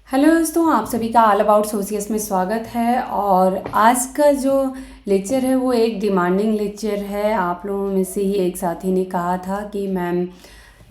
Hello दोस्तों, आप सभी का ऑल अबाउट सोसियस में स्वागत है। और आज का जो लेक्चर है वो एक डिमांडिंग लेक्चर है। आप लोगों में से ही एक साथी ने कहा था कि मैम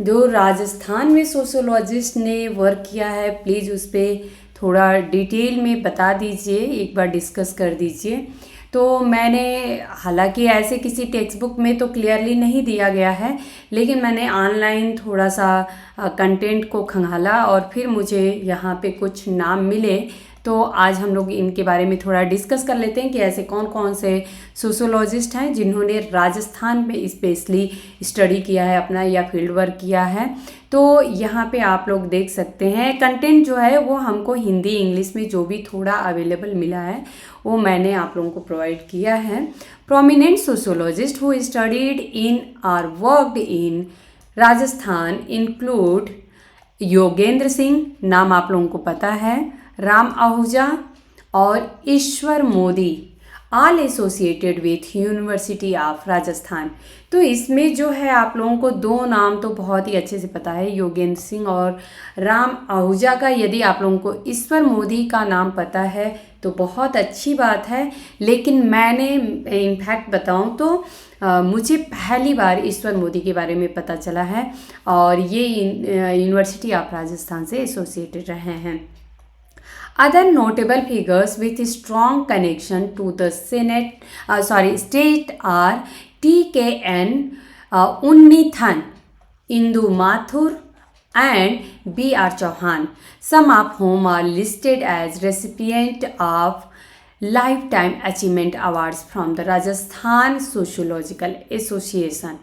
जो राजस्थान में सोशोलॉजिस्ट ने वर्क किया है प्लीज़ उस पर थोड़ा डिटेल में बता दीजिए, एक बार डिस्कस कर दीजिए। तो मैंने हालांकि ऐसे किसी टेक्स्ट बुक में तो क्लियरली नहीं दिया गया है, लेकिन मैंने ऑनलाइन थोड़ा सा कंटेंट को खंगाला और फिर मुझे यहाँ पे कुछ नाम मिले। तो आज हम लोग इनके बारे में थोड़ा डिस्कस कर लेते हैं कि ऐसे कौन कौन से सोशोलॉजिस्ट हैं जिन्होंने राजस्थान में स्पेशली स्टडी किया है अपना या फील्ड वर्क किया है। तो यहाँ पे आप लोग देख सकते हैं कंटेंट जो है वो हमको हिंदी इंग्लिश में जो भी थोड़ा अवेलेबल मिला है वो मैंने आप लोगों को प्रोवाइड किया है। Prominent sociologist who studied in or worked in Rajasthan include Yogendra Singh, नाम आप लोगों को पता है, राम आहूजा और Ishwar Modi, all associated with University of Rajasthan. तो इसमें जो है आप लोगों को दो नाम तो बहुत ही अच्छे से पता है, योगेंद्र सिंह और राम आहूजा का। यदि आप लोगों को ईश्वर मोदी का नाम पता है तो बहुत अच्छी बात है, लेकिन मैंने इनफैक्ट बताऊं तो मुझे पहली बार ईश्वर मोदी के बारे में पता चला है और ये यूनिवर्सिटी ऑफ राजस्थान से एसोसिएटेड रहे हैं। Other notable figures with strong connection to the state are T.K.N. Unnithan, Indu Mathur, and B.R. Chauhan, some of whom are listed as recipient of Lifetime Achievement Awards from the Rajasthan Sociological Association।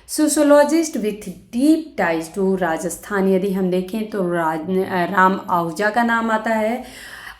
Sociologist with deep ties to Rajasthan यदि हम देखें तो राम आहूजा का नाम आता है।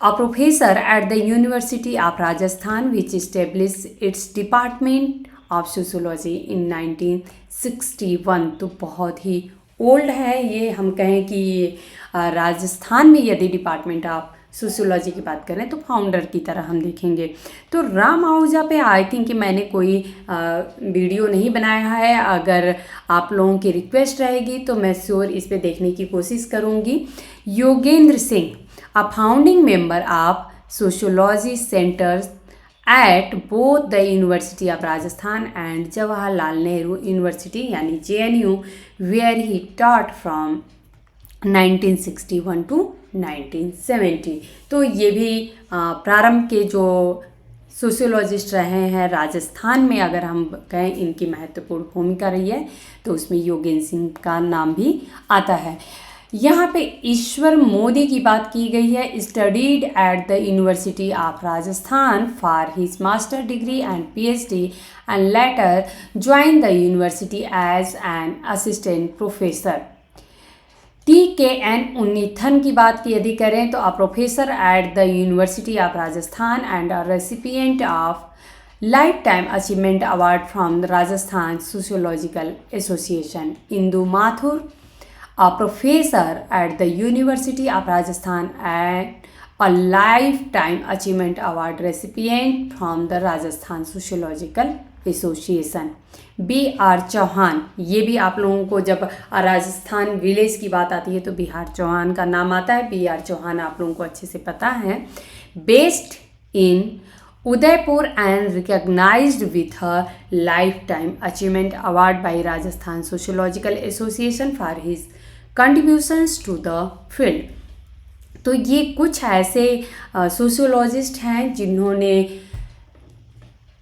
A professor at the university of Rajasthan which establish its department of sociology in 1961। तो बहुत ही ओल्ड है ये, हम कहें कि राजस्थान में यदि डिपार्टमेंट ऑफ सोशोलॉजी की बात करें तो फाउंडर की तरह हम देखेंगे। तो राम आहूजा पे आई थिंक कि मैंने कोई वीडियो नहीं बनाया है, अगर आप लोगों की रिक्वेस्ट रहेगी तो मैं श्योर इस पे देखने की कोशिश करूँगी। Yogendra Singh, a founding member of sociology centres at both the university of Rajasthan and Jawaharlal Nehru university यानी JNU, where he taught from 1961 to 1970। तो ये भी प्रारंभ के जो सोशियोलॉजिस्ट रहे हैं राजस्थान में, अगर हम कहें इनकी महत्वपूर्ण भूमिका रही है तो उसमें योगेंद्र सिंह का नाम भी आता है। यहाँ पे ईश्वर मोदी की बात की गई है। Studied at the university of Rajasthan for his master degree and PhD and later joined the university as an assistant professor. T.K.N. Unnithan की बात की यदि करें तो a professor at the university of Rajasthan and a recipient of life time achievement award from the Rajasthan sociological association. Indu Mathur, a professor at the university of Rajasthan and a life time achievement award recipient from the Rajasthan sociological association. B.R. Chauhan, ये भी आप लोगों को जब Rajasthan village की बात आती है तो B.R. चौहान का नाम आता है। B.R. चौहान आप लोगों को अच्छे से पता है। Based in Udaipur and recognized with a life time achievement award by Rajasthan sociological association for his contributions to the field. तो ये कुछ ऐसे सोशियोलॉजिस्ट हैं जिन्होंने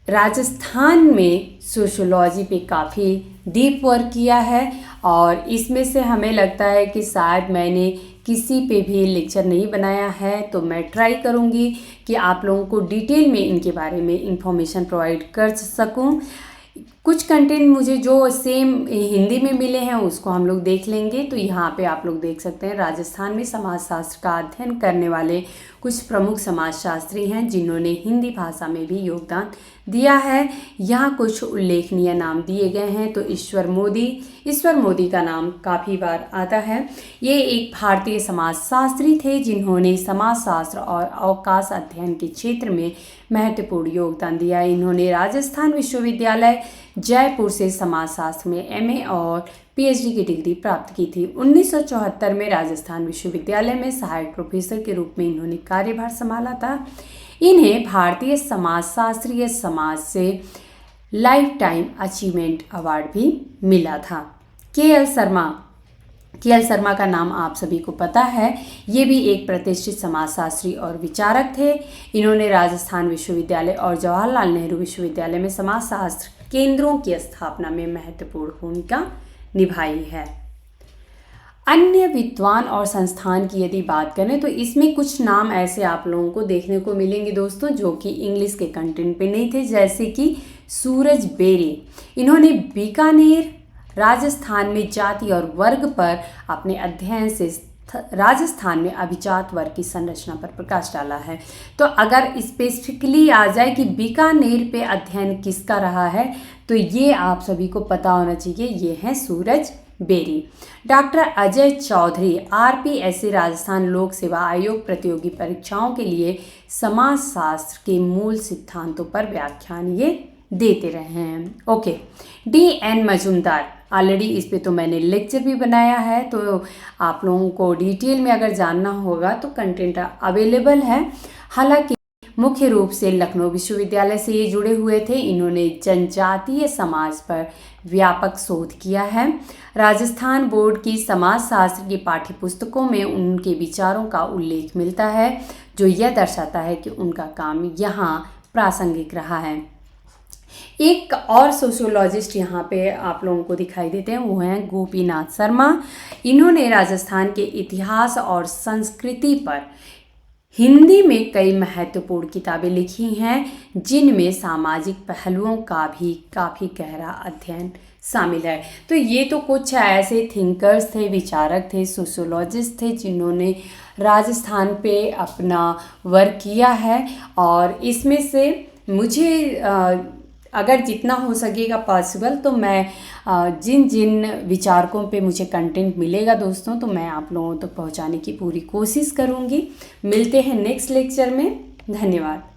राजस्थान में सोशोलॉजी पे काफ़ी डीप वर्क किया है और इसमें से हमें लगता है कि शायद मैंने किसी पे भी लेक्चर नहीं बनाया है, तो मैं ट्राई करूँगी कि आप लोगों को डिटेल में इनके बारे में इंफॉर्मेशन प्रोवाइड कर सकूँ। कुछ कंटेंट मुझे जो सेम हिंदी में मिले हैं उसको हम लोग देख लेंगे। तो यहाँ पे आप लोग देख सकते हैं राजस्थान में समाजशास्त्र का अध्ययन करने वाले कुछ प्रमुख समाजशास्त्री हैं जिन्होंने हिंदी भाषा में भी योगदान दिया है। यहाँ कुछ उल्लेखनीय नाम दिए गए हैं। तो ईश्वर मोदी का नाम काफ़ी बार आता है। ये एक भारतीय समाजशास्त्री थे जिन्होंने समाजशास्त्र और अवकाश अध्ययन के क्षेत्र में महत्वपूर्ण योगदान दिया। इन्होंने राजस्थान विश्वविद्यालय जयपुर से समाजशास्त्र में एमए और पीएचडी की डिग्री प्राप्त की थी। 1974 में राजस्थान विश्वविद्यालय में सहायक प्रोफेसर के रूप में इन्होंने कार्यभार संभाला था। इन्हें भारतीय समाजशास्त्रीय समाज से लाइफ टाइम अचीवमेंट अवार्ड भी मिला था। के.एल. शर्मा का नाम आप सभी को पता है। ये भी एक प्रतिष्ठित समाजशास्त्री और विचारक थे। इन्होंने राजस्थान विश्वविद्यालय और जवाहरलाल नेहरू विश्वविद्यालय में समाजशास्त्र केंद्रों की स्थापना में महत्वपूर्ण भूमिका निभाई है। अन्य विद्वान और संस्थान की यदि बात करें तो इसमें कुछ नाम ऐसे आप लोगों को देखने को मिलेंगे दोस्तों, जो कि इंग्लिश के कंटेंट पे नहीं थे, जैसे कि सूरज बेरी। इन्होंने बीकानेर राजस्थान में जाति और वर्ग पर अपने अध्ययन से राजस्थान में अभिजात वर्ग की संरचना पर प्रकाश डाला है। तो अगर स्पेसिफिकली आ जाए कि बीकानेर पे अध्ययन किसका रहा है, तो ये आप सभी को पता होना चाहिए, ये हैं सूरज बेरी। डॉक्टर अजय चौधरी आरपीएससी राजस्थान लोक सेवा आयोग प्रतियोगी परीक्षाओं के लिए समाजशास्त्र के मूल सिद्धांतों पर व्याख्यान ये देते रहे हैं। Okay, DN. मजूमदार, ऑलरेडी इस पे तो मैंने लेक्चर भी बनाया है, तो आप लोगों को डिटेल में अगर जानना होगा तो कंटेंट अवेलेबल है। हालांकि मुख्य रूप से लखनऊ विश्वविद्यालय से ये जुड़े हुए थे। इन्होंने जनजातीय समाज पर व्यापक शोध किया है। राजस्थान बोर्ड की समाजशास्त्र की पाठ्यपुस्तकों में उनके विचारों का उल्लेख मिलता है, जो यह दर्शाता है कि उनका काम यहाँ प्रासंगिक रहा है। एक और सोशियोलॉजिस्ट यहाँ पे आप लोगों को दिखाई देते हैं, वो हैं गोपीनाथ शर्मा। इन्होंने राजस्थान के इतिहास और संस्कृति पर हिंदी में कई महत्वपूर्ण किताबें लिखी हैं, जिनमें सामाजिक पहलुओं का भी काफ़ी गहरा अध्ययन शामिल है। तो ये तो कुछ ऐसे थिंकर्स थे, विचारक थे, सोशियोलॉजिस्ट थे, जिन्होंने राजस्थान पे अपना वर्क किया है। और इसमें से मुझे अगर जितना हो सकेगा पॉसिबल, तो मैं जिन जिन विचारकों पे मुझे कंटेंट मिलेगा दोस्तों, तो मैं आप लोगों तक पहुंचाने की पूरी कोशिश करूंगी। मिलते हैं नेक्स्ट लेक्चर में। धन्यवाद।